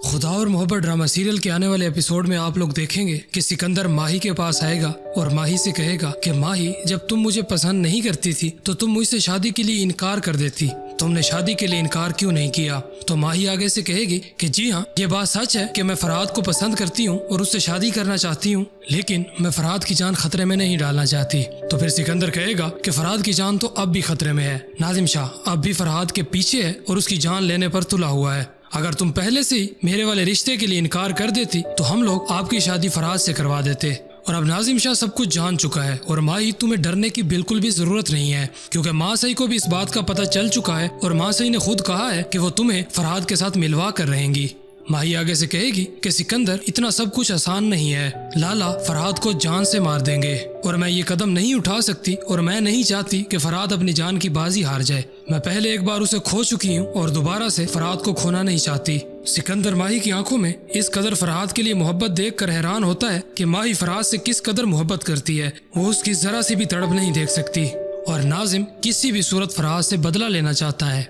खुदा और मोहब्बत ड्रामा सीरियल के आने वाले एपिसोड में आप लोग देखेंगे कि सिकंदर माही के पास आएगा और माही से कहेगा कि माही, जब तुम मुझे पसंद नहीं करती थी तो तुम मुझसे शादी के लिए इनकार कर देती, तुमने शादी के लिए इनकार क्यों नहीं किया। तो माही आगे से कहेगी कि जी हाँ, ये बात सच है कि मैं फरहाद को पसंद करती हूँ और उससे शादी करना चाहती हूँ, लेकिन मैं फरहाद की जान खतरे में नहीं डालना चाहती। तो फिर सिकंदर कहेगा कि फरहाद की जान तो अब भी खतरे में है, नाजिम शाह अब भी फरहाद के पीछे है और उसकी जान लेने पर तुला हुआ है। अगर तुम पहले से ही मेरे वाले रिश्ते के लिए इनकार कर देती तो हम लोग आपकी शादी फरहाद से करवा देते। और अब नाजिम शाह सब कुछ जान चुका है और माही, तुम्हें डरने की बिल्कुल भी जरूरत नहीं है, क्योंकि माँ सही को भी इस बात का पता चल चुका है और माँ सही ने खुद कहा है कि वो तुम्हें फरहाद के साथ मिलवा कर रहेंगी। माही आगे से कहेगी कि सिकंदर, इतना सब कुछ आसान नहीं है, लाला फरहाद को जान से मार देंगे और मैं ये कदम नहीं उठा सकती और मैं नहीं चाहती कि फरहाद अपनी जान की बाजी हार जाए। मैं पहले एक बार उसे खो चुकी हूँ और दोबारा से फरहाद को खोना नहीं चाहती। सिकंदर माही की आंखों में इस कदर फरहाद के लिए मोहब्बत देखकर हैरान होता है कि माही फरहाद से किस कदर मोहब्बत करती है। वो उसकी जरा सी भी तड़प नहीं देख सकती और नाजिम किसी भी सूरत फरहाद से बदला लेना चाहता है।